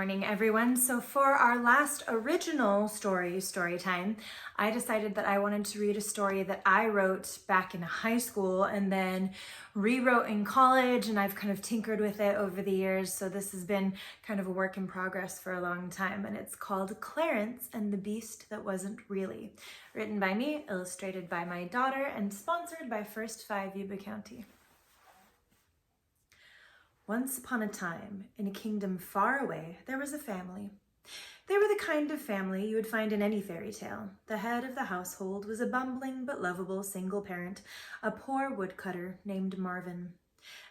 morning, everyone. So for our last original story time, I decided that I wanted to read a story that I wrote back in high school and then rewrote in college, and I've kind of tinkered with it over the years. So this has been kind of a work in progress for a long time, and it's called Clarence and the Beast That Wasn't Really. Written by me, illustrated by my daughter, and sponsored by First 5 Yuba County. Once upon a time, in a kingdom far away, there was a family. They were the kind of family you would find in any fairy tale. The head of the household was a bumbling but lovable single parent, a poor woodcutter named Marvin.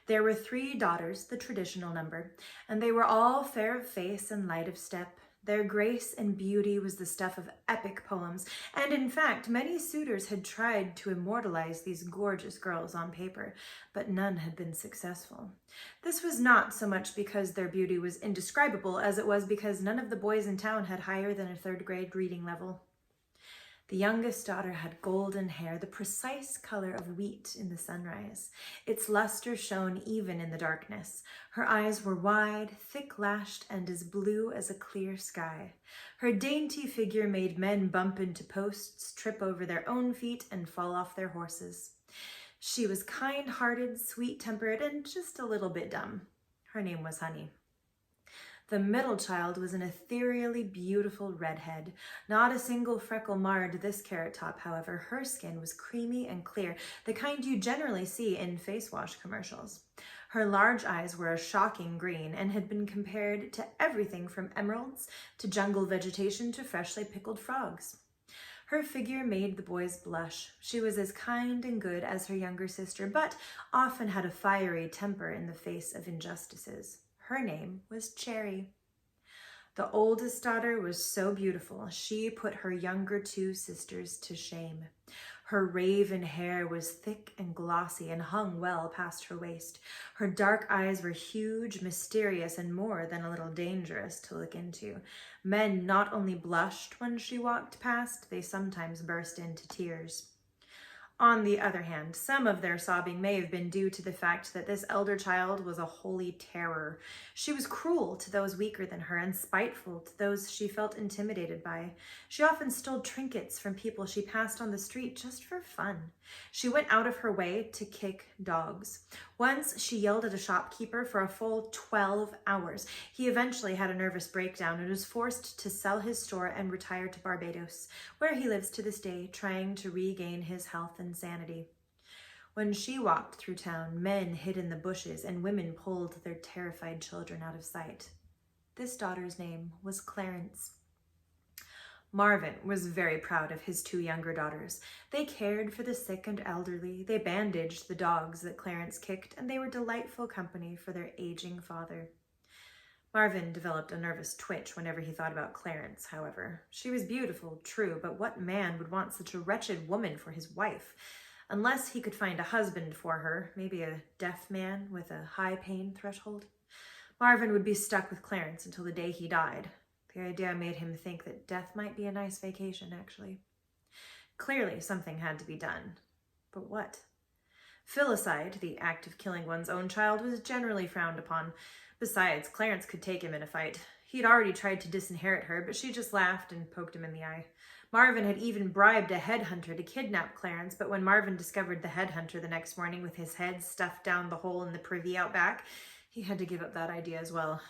There were 3 daughters, the traditional number, and they were all fair of face and light of step. Their grace and beauty was the stuff of epic poems, and in fact, many suitors had tried to immortalize these gorgeous girls on paper, but none had been successful. This was not so much because their beauty was indescribable as it was because none of the boys in town had higher than a 3rd grade reading level. The youngest daughter had golden hair, the precise color of wheat in the sunrise. Its luster shone even in the darkness. Her eyes were wide, thick-lashed, and as blue as a clear sky. Her dainty figure made men bump into posts, trip over their own feet, and fall off their horses. She was kind-hearted, sweet-tempered, and just a little bit dumb. Her name was Honey. The middle child was an ethereally beautiful redhead. Not a single freckle marred this carrot top, however. Her skin was creamy and clear, the kind you generally see in face wash commercials. Her large eyes were a shocking green and had been compared to everything from emeralds to jungle vegetation to freshly pickled frogs. Her figure made the boys blush. She was as kind and good as her younger sister, but often had a fiery temper in the face of injustices. Her name was Cherry. The oldest daughter was so beautiful, she put her younger 2 sisters to shame. Her raven hair was thick and glossy and hung well past her waist. Her dark eyes were huge, mysterious, and more than a little dangerous to look into. Men not only blushed when she walked past, they sometimes burst into tears. On the other hand, some of their sobbing may have been due to the fact that this elder child was a holy terror. She was cruel to those weaker than her and spiteful to those she felt intimidated by. She often stole trinkets from people she passed on the street just for fun. She went out of her way to kick dogs. Once she yelled at a shopkeeper for a full 12 hours. He eventually had a nervous breakdown and was forced to sell his store and retire to Barbados, where he lives to this day, trying to regain his health and sanity. When she walked through town, men hid in the bushes and women pulled their terrified children out of sight. This daughter's name was Clarence. Marvin was very proud of his 2 younger daughters. They cared for the sick and elderly, they bandaged the dogs that Clarence kicked, and they were delightful company for their aging father. Marvin developed a nervous twitch whenever he thought about Clarence, however. She was beautiful, true, but what man would want such a wretched woman for his wife? Unless he could find a husband for her, maybe a deaf man with a high pain threshold. Marvin would be stuck with Clarence until the day he died. The idea made him think that death might be a nice vacation, actually. Clearly, something had to be done. But what? Filicide, the act of killing one's own child, was generally frowned upon. Besides, Clarence could take him in a fight. He'd already tried to disinherit her, but she just laughed and poked him in the eye. Marvin had even bribed a headhunter to kidnap Clarence, but when Marvin discovered the headhunter the next morning with his head stuffed down the hole in the privy out back, he had to give up that idea as well.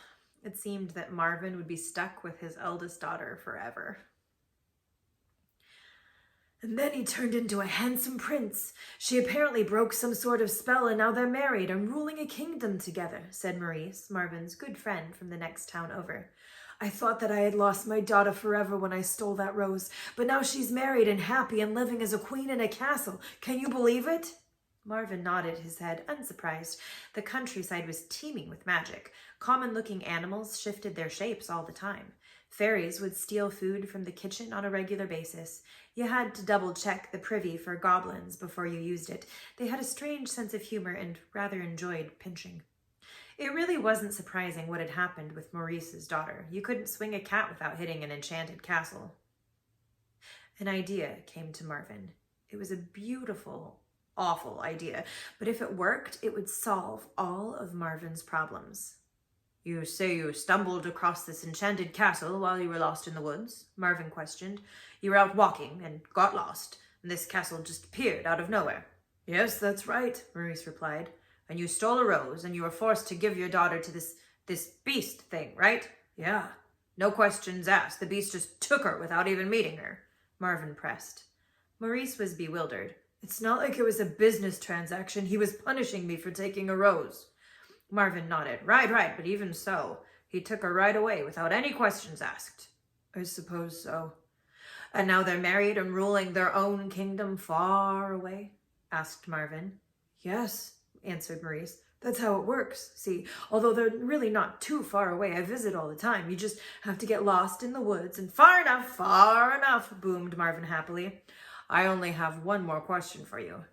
It seemed that Marvin would be stuck with his eldest daughter forever. And then he turned into a handsome prince. She apparently broke some sort of spell and now they're married and ruling a kingdom together, said Maurice, Marvin's good friend from the next town over. I thought that I had lost my daughter forever when I stole that rose, but now she's married and happy and living as a queen in a castle. Can you believe it? Marvin nodded his head, unsurprised. The countryside was teeming with magic. Common-looking animals shifted their shapes all the time. Fairies would steal food from the kitchen on a regular basis. You had to double-check the privy for goblins before you used it. They had a strange sense of humor and rather enjoyed pinching. It really wasn't surprising what had happened with Maurice's daughter. You couldn't swing a cat without hitting an enchanted castle. An idea came to Marvin. It was a beautiful, awful idea, but if it worked, it would solve all of Marvin's problems. You say you stumbled across this enchanted castle while you were lost in the woods? Marvin questioned. You were out walking and got lost, and this castle just appeared out of nowhere. Yes, that's right, Maurice replied. And you stole a rose, and you were forced to give your daughter to this beast thing, right? Yeah. No questions asked. The beast just took her without even meeting her, Marvin pressed. Maurice was bewildered. It's not like it was a business transaction. He was punishing me for taking a rose. Marvin nodded. Right, but even so, he took her right away without any questions asked. I suppose so. And now they're married and ruling their own kingdom far away? Asked Marvin. Yes, answered Maurice. That's how it works. See, although they're really not too far away, I visit all the time. You just have to get lost in the woods. And far enough, boomed Marvin happily. I only have one more question for you.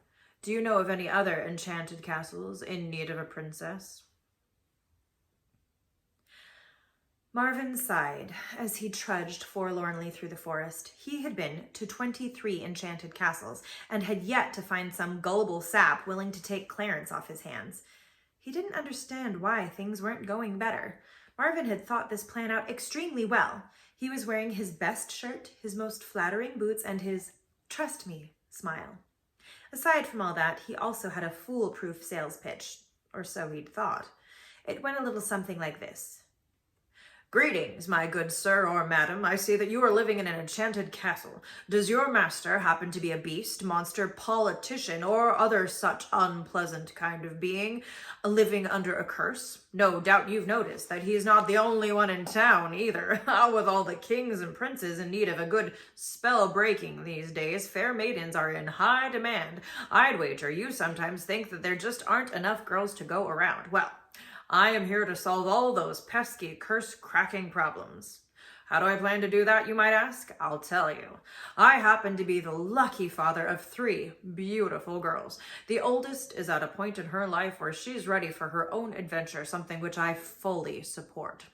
Do you know of any other enchanted castles in need of a princess? Marvin sighed as he trudged forlornly through the forest. He had been to 23 enchanted castles and had yet to find some gullible sap willing to take Clarence off his hands. He didn't understand why things weren't going better. Marvin had thought this plan out extremely well. He was wearing his best shirt, his most flattering boots, and his "trust me" smile. Aside from all that, he also had a foolproof sales pitch, or so he'd thought. It went a little something like this. Greetings, my good sir or madam. I see that you are living in an enchanted castle. Does your master happen to be a beast, monster, politician, or other such unpleasant kind of being, living under a curse? No doubt you've noticed that he is not the only one in town, either. With all the kings and princes in need of a good spell breaking these days, fair maidens are in high demand. I'd wager you sometimes think that there just aren't enough girls to go around. Well, I am here to solve all those pesky curse-cracking problems. How do I plan to do that, you might ask? I'll tell you. I happen to be the lucky father of 3 beautiful girls. The oldest is at a point in her life where she's ready for her own adventure, something which I fully support.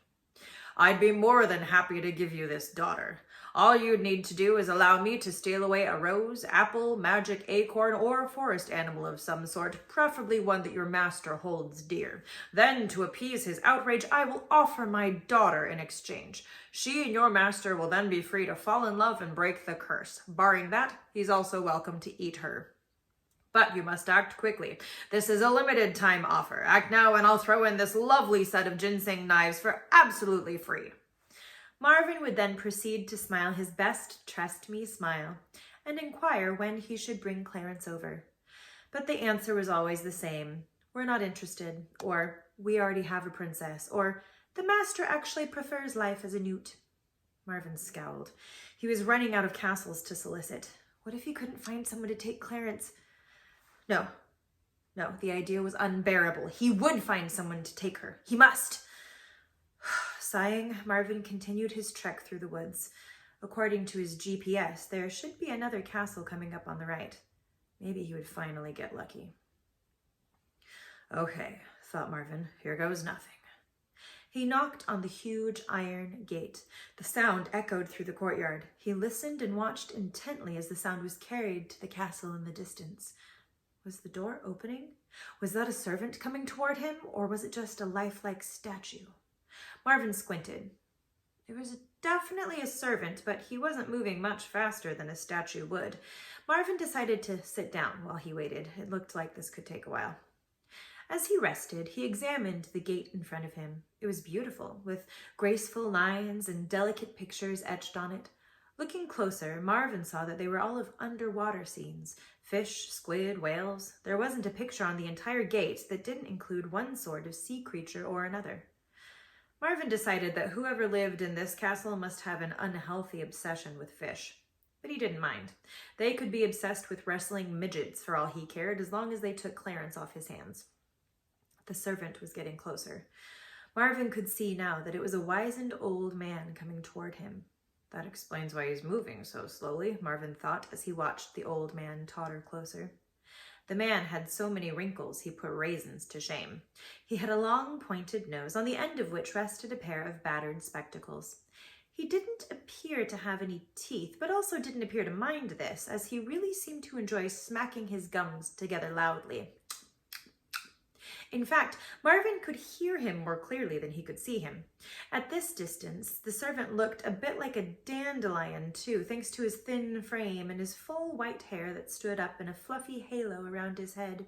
I'd be more than happy to give you this daughter. All you'd need to do is allow me to steal away a rose, apple, magic acorn, or forest animal of some sort, preferably one that your master holds dear. Then, to appease his outrage, I will offer my daughter in exchange. She and your master will then be free to fall in love and break the curse. Barring that, he's also welcome to eat her. But you must act quickly. This is a limited time offer. Act now and I'll throw in this lovely set of ginseng knives for absolutely free. Marvin would then proceed to smile his best trust me smile and inquire when he should bring Clarence over. But the answer was always the same. We're not interested, or we already have a princess, or the master actually prefers life as a newt. Marvin scowled. He was running out of castles to solicit. What if he couldn't find someone to take Clarence? No, the idea was unbearable. He would find someone to take her. He must. Sighing, Marvin continued his trek through the woods. According to his GPS, there should be another castle coming up on the right. Maybe he would finally get lucky. Okay, thought Marvin, here goes nothing. He knocked on the huge iron gate. The sound echoed through the courtyard. He listened and watched intently as the sound was carried to the castle in the distance. Was the door opening? Was that a servant coming toward him, or was it just a lifelike statue? Marvin squinted. It was definitely a servant, but he wasn't moving much faster than a statue would. Marvin decided to sit down while he waited. It looked like this could take a while. As he rested, he examined the gate in front of him. It was beautiful, with graceful lines and delicate pictures etched on it. Looking closer, Marvin saw that they were all of underwater scenes. Fish, squid, whales. There wasn't a picture on the entire gate that didn't include one sort of sea creature or another. Marvin decided that whoever lived in this castle must have an unhealthy obsession with fish. But he didn't mind. They could be obsessed with wrestling midgets for all he cared, as long as they took Clarence off his hands. The servant was getting closer. Marvin could see now that it was a wizened old man coming toward him. That explains why he's moving so slowly, Marvin thought as he watched the old man totter closer. The man had so many wrinkles he put raisins to shame. He had a long pointed nose, on the end of which rested a pair of battered spectacles. He didn't appear to have any teeth, but also didn't appear to mind this, as he really seemed to enjoy smacking his gums together loudly. In fact, Marvin could hear him more clearly than he could see him. At this distance, the servant looked a bit like a dandelion, too, thanks to his thin frame and his full white hair that stood up in a fluffy halo around his head.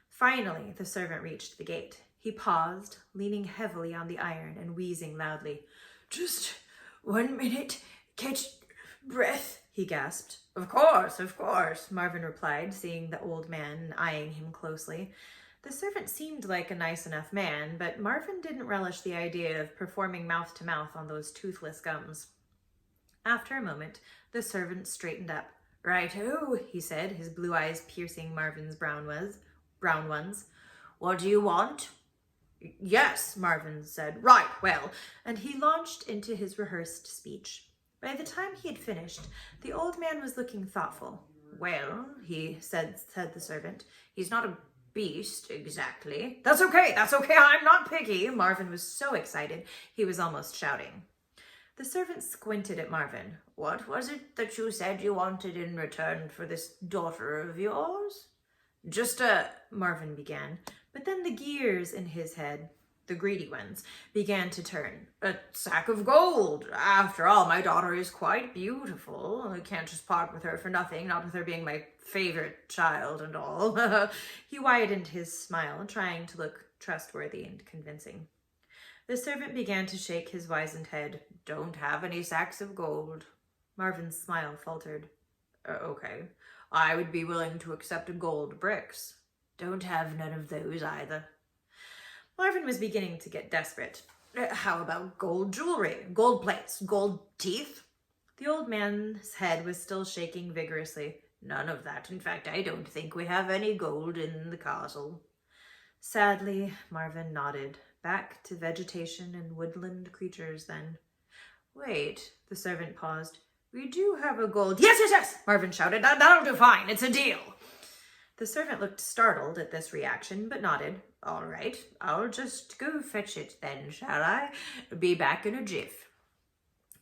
Finally, the servant reached the gate. He paused, leaning heavily on the iron and wheezing loudly. "Just 1 minute, catch breath," he gasped. Of course, Marvin replied, seeing the old man and eyeing him closely. The servant seemed like a nice enough man, but Marvin didn't relish the idea of performing mouth-to-mouth on those toothless gums. After a moment, the servant straightened up. "Right-o," he said, his blue eyes piercing Marvin's brown ones. "What do you want?" "Yes," Marvin said. "Right, well," and he launched into his rehearsed speech. By the time he had finished, the old man was looking thoughtful. "Well," he said the servant, "he's not a beast, exactly." That's okay, I'm not picky." Marvin was so excited, he was almost shouting. The servant squinted at Marvin. "What was it that you said you wanted in return for this daughter of yours?" "Just Marvin began, but then the gears in his head, the greedy ones, began to turn. "A sack of gold. After all, my daughter is quite beautiful. I can't just part with her for nothing, not with her being my favorite child and all." He widened his smile, trying to look trustworthy and convincing. The servant began to shake his wizened head. "Don't have any sacks of gold." Marvin's smile faltered. Okay. I would be willing to accept gold bricks." "Don't have none of those either." Marvin was beginning to get desperate. "How about gold jewelry, gold plates, gold teeth?" The old man's head was still shaking vigorously. "None of that. In fact, I don't think we have any gold in the castle." Sadly, Marvin nodded. Back to vegetation and woodland creatures, then. "Wait," the servant paused. "We do have a gold—" Yes, Marvin shouted. That'll do fine. It's a deal." The servant looked startled at this reaction, but nodded. "All right, I'll just go fetch it then, shall I? Be back in a jiff."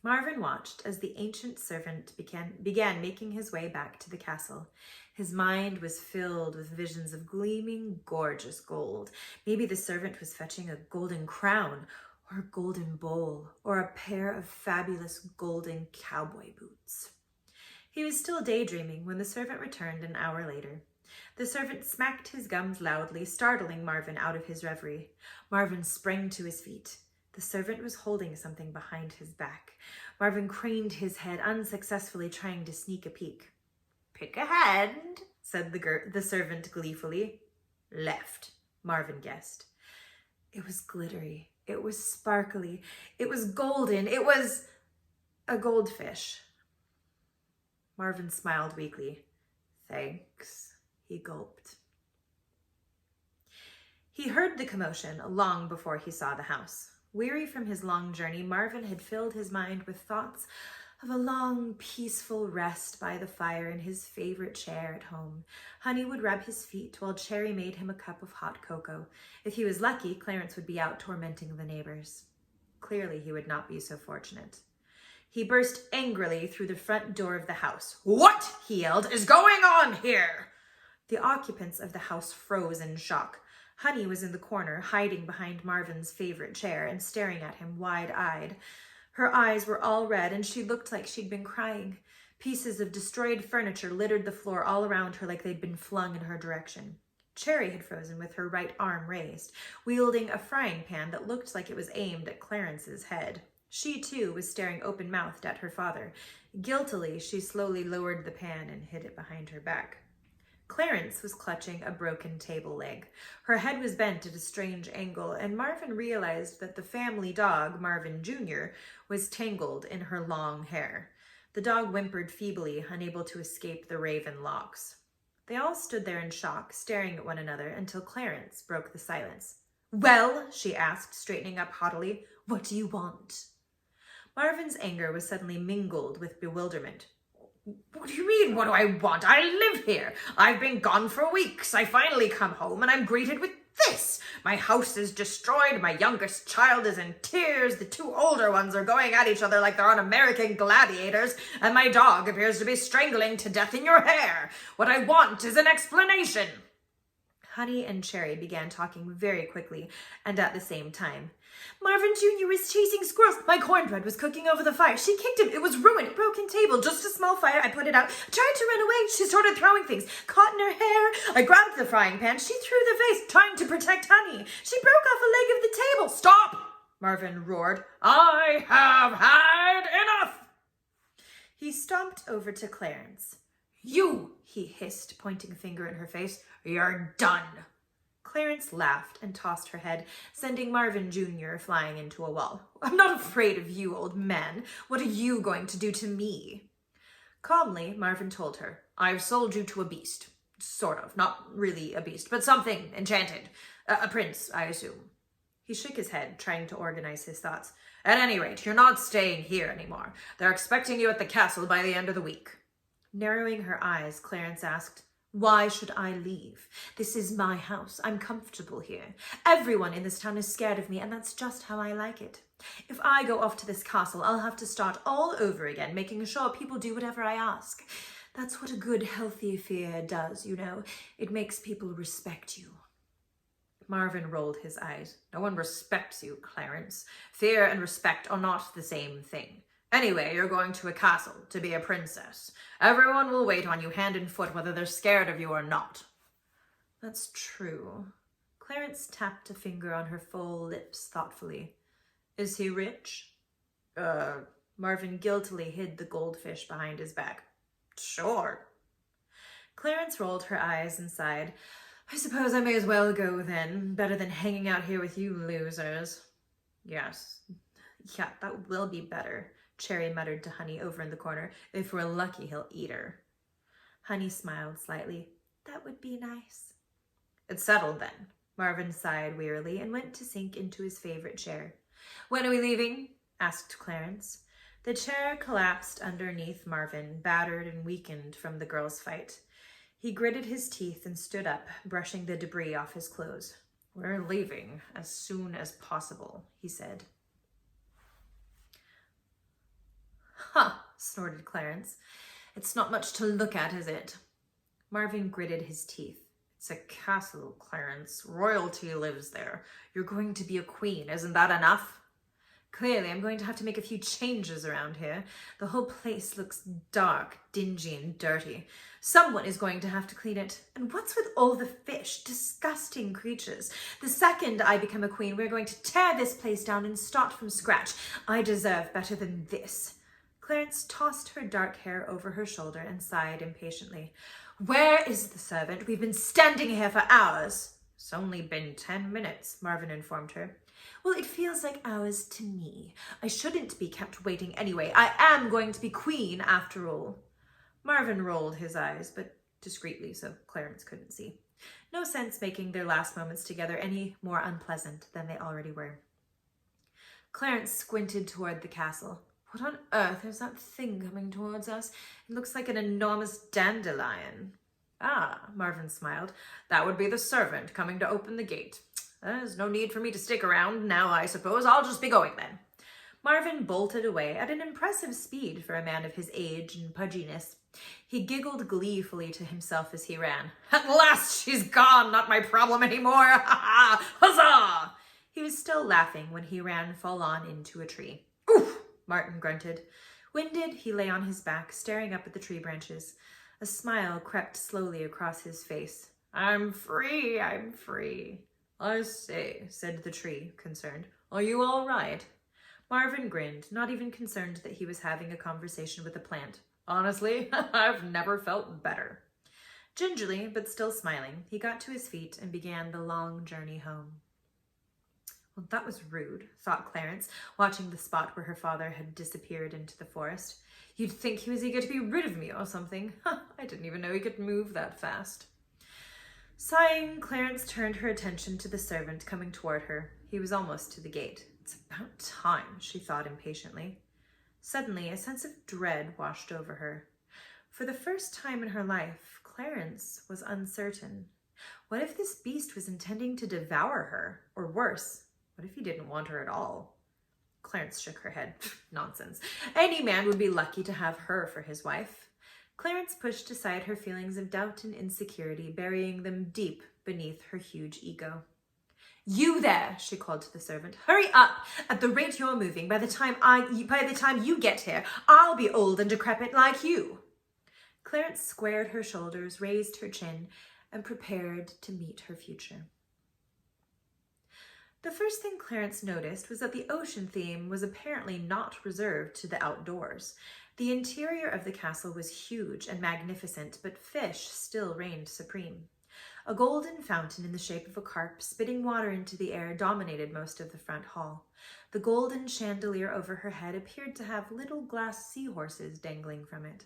Marvin watched as the ancient servant began making his way back to the castle. His mind was filled with visions of gleaming, gorgeous gold. Maybe the servant was fetching a golden crown, or a golden bowl, or a pair of fabulous golden cowboy boots. He was still daydreaming when the servant returned an hour later. The servant smacked his gums loudly, startling Marvin out of his reverie. Marvin sprang to his feet. The servant was holding something behind his back. Marvin craned his head, unsuccessfully trying to sneak a peek. "Pick a hand," said the servant gleefully. "Left," Marvin guessed. It was glittery. It was sparkly. It was golden. It was a goldfish. Marvin smiled weakly. "Thanks," he gulped. He heard the commotion long before he saw the house. Weary from his long journey, Marvin had filled his mind with thoughts of a long, peaceful rest by the fire in his favorite chair at home. Honey would rub his feet while Cherry made him a cup of hot cocoa. If he was lucky, Clarence would be out tormenting the neighbors. Clearly, he would not be so fortunate. He burst angrily through the front door of the house. "What," he yelled, "is going on here?" The occupants of the house froze in shock. Honey was in the corner, hiding behind Marvin's favorite chair and staring at him wide-eyed. Her eyes were all red, and she looked like she'd been crying. Pieces of destroyed furniture littered the floor all around her like they'd been flung in her direction. Cherry had frozen with her right arm raised, wielding a frying pan that looked like it was aimed at Clarence's head. She, too, was staring open-mouthed at her father. Guiltily, she slowly lowered the pan and hid it behind her back. Clarence was clutching a broken table leg. Her head was bent at a strange angle, and Marvin realized that the family dog, Marvin Jr., was tangled in her long hair. The dog whimpered feebly, unable to escape the raven locks. They all stood there in shock, staring at one another, until Clarence broke the silence. "Well," she asked, straightening up haughtily, "what do you want?" Marvin's anger was suddenly mingled with bewilderment. "What do you mean, what do I want? I live here. I've been gone for weeks. I finally come home and I'm greeted with this. My house is destroyed. My youngest child is in tears. The two older ones are going at each other like they're on American gladiators. And my dog appears to be strangling to death in your hair. What I want is an explanation." Honey and Cherry began talking very quickly and at the same time. Marvin Jr. was chasing squirrels. My cornbread was cooking over the fire. She kicked him. It was ruined. Broken table. Just a small fire. I put it out. I tried to run away. She started throwing things. Caught in her hair. I grabbed the frying pan. She threw the vase, trying to protect Honey. She broke off a leg of the table. Stop! Marvin roared. I have had enough! He stomped over to Clarence. You, he hissed, pointing a finger in her face. You're done. Clarence laughed and tossed her head, sending Marvin Jr. flying into a wall. I'm not afraid of you, old man. What are you going to do to me? Calmly, Marvin told her, I've sold you to a beast. Sort of. Not really a beast, but something enchanted. A prince, I assume. He shook his head, trying to organize his thoughts. At any rate, you're not staying here anymore. They're expecting you at the castle by the end of the week. Narrowing her eyes, Clarence asked, Why should I leave? This is my house. I'm comfortable here. Everyone in this town is scared of me, and that's just how I like it. If I go off to this castle, I'll have to start all over again, making sure people do whatever I ask. That's what a good, healthy fear does, you know. It makes people respect you. Marvin rolled his eyes. No one respects you, Clarence. Fear and respect are not the same thing. Anyway, you're going to a castle to be a princess. Everyone will wait on you hand and foot, whether they're scared of you or not. That's true. Clarence tapped a finger on her full lips thoughtfully. Is he rich? Marvin guiltily hid the goldfish behind his back. Sure. Clarence rolled her eyes and sighed. I suppose I may as well go then. Better than hanging out here with you losers. Yes. Yeah, that will be better, Cherry muttered to Honey over in the corner. If we're lucky, he'll eat her. Honey smiled slightly. That would be nice. It's settled then. Marvin sighed wearily and went to sink into his favorite chair. When are we leaving? Asked Clarence. The chair collapsed underneath Marvin, battered and weakened from the girls' fight. He gritted his teeth and stood up, brushing the debris off his clothes. We're leaving as soon as possible, he said. Huh, snorted Clarence. It's not much to look at, is it? Marvin gritted his teeth. It's a castle, Clarence. Royalty lives there. You're going to be a queen. Isn't that enough? Clearly, I'm going to have to make a few changes around here. The whole place looks dark, dingy, and dirty. Someone is going to have to clean it. And what's with all the fish? Disgusting creatures. The second I become a queen, we're going to tear this place down and start from scratch. I deserve better than this. Clarence tossed her dark hair over her shoulder and sighed impatiently. Where is the servant? We've been standing here for hours. It's only been 10 minutes, Marvin informed her. Well, it feels like hours to me. I shouldn't be kept waiting anyway. I am going to be queen after all. Marvin rolled his eyes, but discreetly so Clarence couldn't see. No sense making their last moments together any more unpleasant than they already were. Clarence squinted toward the castle. What on earth is that thing coming towards us? It looks like an enormous dandelion. Ah, Marvin smiled. That would be the servant coming to open the gate. There's no need for me to stick around now, I suppose. I'll just be going then. Marvin bolted away at an impressive speed for a man of his age and pudginess. He giggled gleefully to himself as he ran. At last she's gone, not my problem anymore. Ha ha! Huzzah! He was still laughing when he ran full on into a tree. Oof! Martin grunted. Winded, he lay on his back, staring up at the tree branches. A smile crept slowly across his face. I'm free, I'm free. I say, said the tree, concerned. Are you all right? Marvin grinned, not even concerned that he was having a conversation with a plant. Honestly, I've never felt better. Gingerly, but still smiling, he got to his feet and began the long journey home. Well, that was rude, thought Clarence, watching the spot where her father had disappeared into the forest. You'd think he was eager to be rid of me or something. I didn't even know he could move that fast. Sighing, Clarence turned her attention to the servant coming toward her. He was almost to the gate. It's about time, she thought impatiently. Suddenly, a sense of dread washed over her. For the first time in her life, Clarence was uncertain. What if this beast was intending to devour her? Or worse, what if he didn't want her at all? Clarence shook her head. Nonsense. Any man would be lucky to have her for his wife. Clarence pushed aside her feelings of doubt and insecurity, burying them deep beneath her huge ego. "You there," she called to the servant. "Hurry up! At the rate you're moving, by the time you get here, I'll be old and decrepit like you." Clarence squared her shoulders, raised her chin, and prepared to meet her future. The first thing Clarence noticed was that the ocean theme was apparently not reserved to the outdoors. The interior of the castle was huge and magnificent, but fish still reigned supreme. A golden fountain in the shape of a carp, spitting water into the air, dominated most of the front hall. The golden chandelier over her head appeared to have little glass seahorses dangling from it.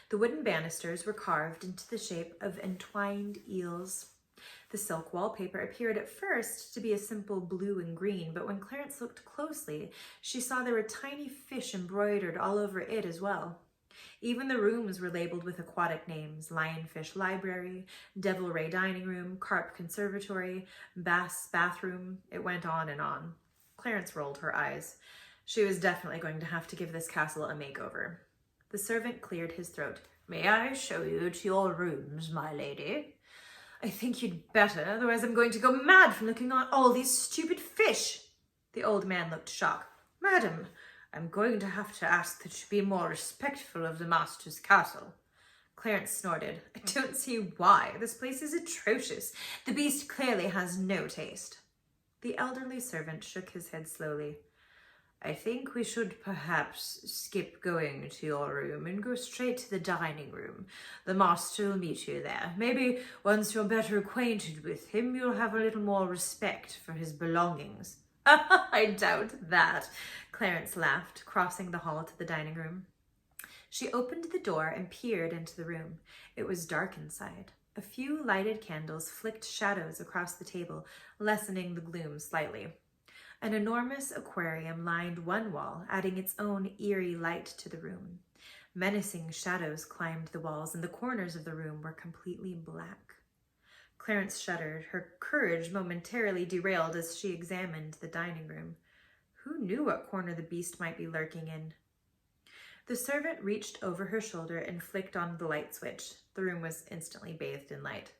The wooden banisters were carved into the shape of entwined eels. The silk wallpaper appeared at first to be a simple blue and green, but when Clarence looked closely, she saw there were tiny fish embroidered all over it as well. Even the rooms were labeled with aquatic names: Lionfish Library, Devil Ray Dining Room, Carp Conservatory, Bass Bathroom. It went on and on. Clarence rolled her eyes. She was definitely going to have to give this castle a makeover. The servant cleared his throat. "May I show you to your rooms, my lady?" "I think you'd better, otherwise I'm going to go mad from looking at all these stupid fish." The old man looked shocked. "Madam, I'm going to have to ask that you be more respectful of the master's castle." Clarence snorted. "I don't see why. This place is atrocious. The beast clearly has no taste." The elderly servant shook his head slowly. "I think we should perhaps skip going to your room and go straight to the dining room. The master will meet you there. Maybe once you're better acquainted with him, you'll have a little more respect for his belongings." "I doubt that," Clarence laughed, crossing the hall to the dining room. She opened the door and peered into the room. It was dark inside. A few lighted candles flicked shadows across the table, lessening the gloom slightly. An enormous aquarium lined one wall, adding its own eerie light to the room. Menacing shadows climbed the walls, and the corners of the room were completely black. Clarence shuddered, her courage momentarily derailed as she examined the dining room. Who knew what corner the beast might be lurking in? The servant reached over her shoulder and flicked on the light switch. The room was instantly bathed in light.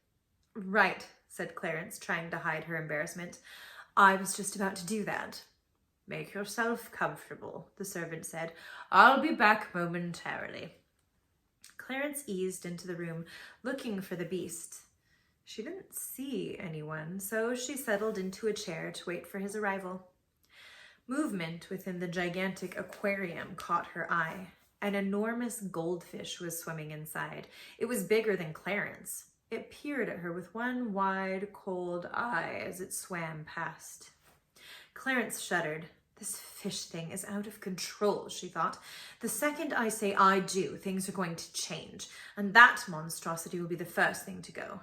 "Right," said Clarence, trying to hide her embarrassment. "I was just about to do that." "Make yourself comfortable," the servant said. "I'll be back momentarily." Clarence eased into the room, looking for the beast. She didn't see anyone, so she settled into a chair to wait for his arrival. Movement within the gigantic aquarium caught her eye. An enormous goldfish was swimming inside. It was bigger than Clarence. It peered at her with one wide, cold eye as it swam past. Clarence shuddered. "This fish thing is out of control," she thought. "The second I say I do, things are going to change, and that monstrosity will be the first thing to go."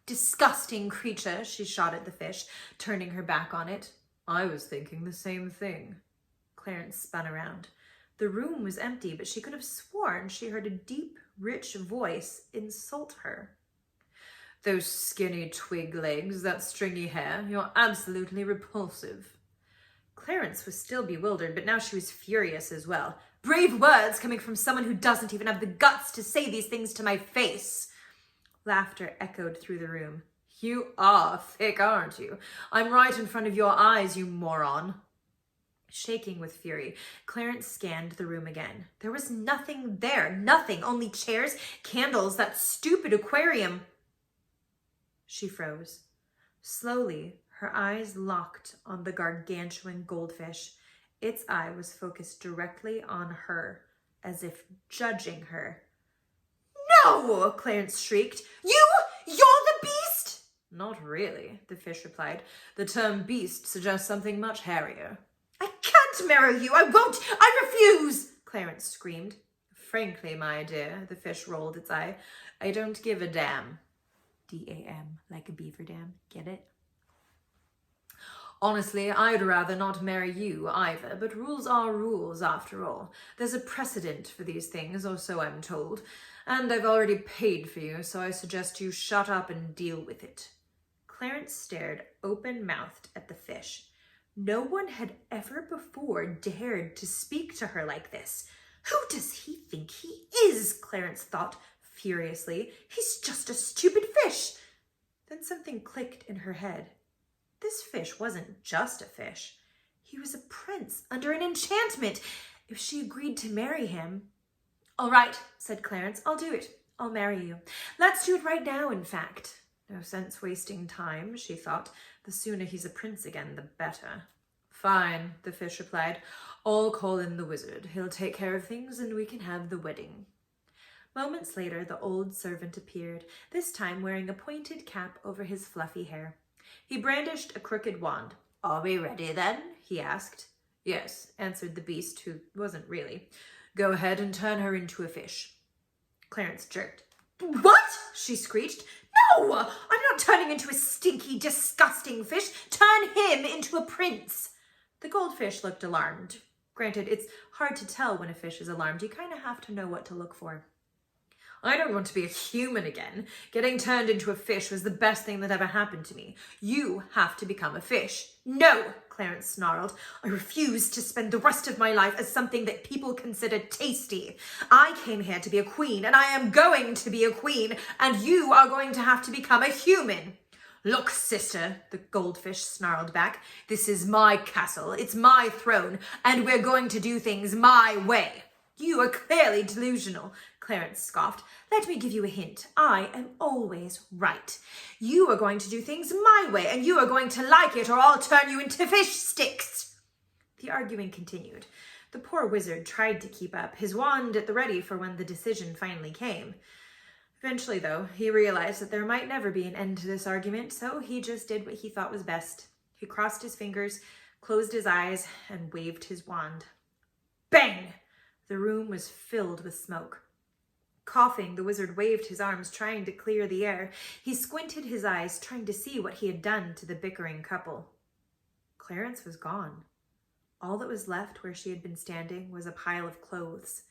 "Disgusting creature," she shot at the fish, turning her back on it. "I was thinking the same thing." Clarence spun around. The room was empty, but she could have sworn she heard a deep, rich voice insult her. "Those skinny twig legs, that stringy hair, you're absolutely repulsive." Clarence was still bewildered, but now she was furious as well. "Brave words coming from someone who doesn't even have the guts to say these things to my face." Laughter echoed through the room. "You are thick, aren't you? I'm right in front of your eyes, you moron." Shaking with fury, Clarence scanned the room again. There was nothing there, nothing, only chairs, candles, that stupid aquarium. She froze. Slowly, her eyes locked on the gargantuan goldfish. Its eye was focused directly on her, as if judging her. "No!" Clarence shrieked. You're the beast!" "Not really," the fish replied. "The term beast suggests something much hairier." "I can't marry you! I won't! I refuse!" Clarence screamed. "Frankly, my dear," the fish rolled its eye, "I don't give a damn." D-A-M, like a beaver dam. Get it? "Honestly, I'd rather not marry you either, but rules are rules after all. There's a precedent for these things, or so I'm told, and I've already paid for you, so I suggest you shut up and deal with it." Clarence stared open-mouthed at the fish. No one had ever before dared to speak to her like this. Who does he think he is? Clarence thought furiously. He's just a stupid fish. Then something clicked in her head. This fish wasn't just a fish. He was a prince under an enchantment. If she agreed to marry him... All right, said Clarence, I'll do it. I'll marry you. Let's do it right now, in fact. No sense wasting time, she thought. The sooner he's a prince again, the better. Fine, the fish replied. I'll call in the wizard. He'll take care of things and we can have the wedding. Moments later, the old servant appeared, this time wearing a pointed cap over his fluffy hair. He brandished a crooked wand. Are we ready then? He asked. Yes, answered the beast, who wasn't really. Go ahead and turn her into a fish. Clarence jerked. What? She screeched. No! I'm not turning into a stinky, disgusting fish. Turn him into a prince. The goldfish looked alarmed. Granted, it's hard to tell when a fish is alarmed. You kind of have to know what to look for. I don't want to be a human again. Getting turned into a fish was the best thing that ever happened to me. You have to become a fish. No, Clarence snarled. I refuse to spend the rest of my life as something that people consider tasty. I came here to be a queen, and I am going to be a queen, and you are going to have to become a human. Look, sister, the goldfish snarled back. This is my castle. It's my throne, and we're going to do things my way. You are clearly delusional, Clarence scoffed. Let me give you a hint. I am always right. You are going to do things my way, and you are going to like it, or I'll turn you into fish sticks. The arguing continued. The poor wizard tried to keep up, his wand at the ready for when the decision finally came. Eventually, though, he realized that there might never be an end to this argument, so he just did what he thought was best. He crossed his fingers, closed his eyes, and waved his wand. Bang! The room was filled with smoke. Coughing, the wizard waved his arms, trying to clear the air. He squinted his eyes, trying to see what he had done to the bickering couple. Clarence was gone. All that was left where she had been standing was a pile of clothes.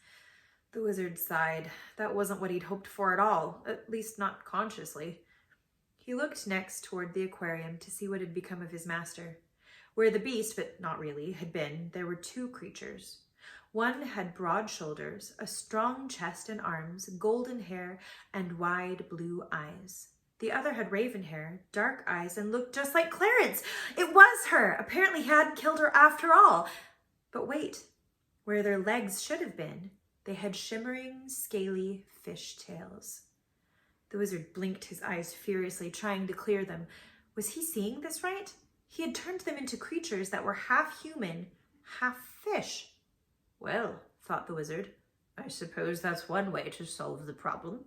The wizard sighed. That wasn't what he'd hoped for at all, at least not consciously. He looked next toward the aquarium to see what had become of his master. Where the beast, but not really, had been, there were two creatures. One had broad shoulders, a strong chest and arms, golden hair, and wide blue eyes. The other had raven hair, dark eyes, and looked just like Clarence. It was her! Apparently he hadn't killed her after all. But wait, where their legs should have been, they had shimmering, scaly fish tails. The wizard blinked his eyes furiously, trying to clear them. Was he seeing this right? He had turned them into creatures that were half human, half fish. Well, thought the wizard, I suppose that's one way to solve the problem.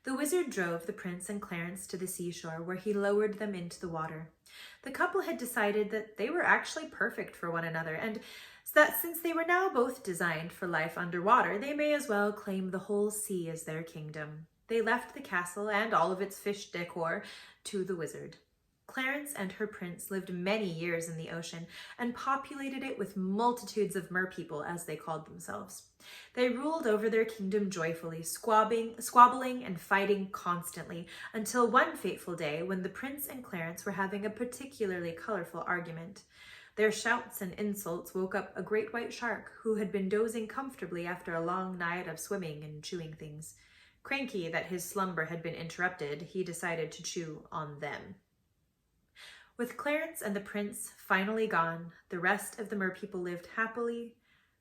The wizard drove the prince and Clarence to the seashore, where he lowered them into the water. The couple had decided that they were actually perfect for one another, and that since they were now both designed for life underwater, they may as well claim the whole sea as their kingdom. They left the castle and all of its fish decor to the wizard. Clarence and her prince lived many years in the ocean and populated it with multitudes of merpeople, as they called themselves. They ruled over their kingdom joyfully, squabbling and fighting constantly, until one fateful day when the prince and Clarence were having a particularly colorful argument. Their shouts and insults woke up a great white shark who had been dozing comfortably after a long night of swimming and chewing things. Cranky that his slumber had been interrupted, he decided to chew on them. With Clarence and the prince finally gone, the rest of the merpeople lived happily,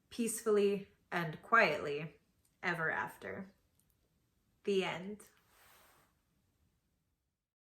peacefully, and quietly ever after. The end.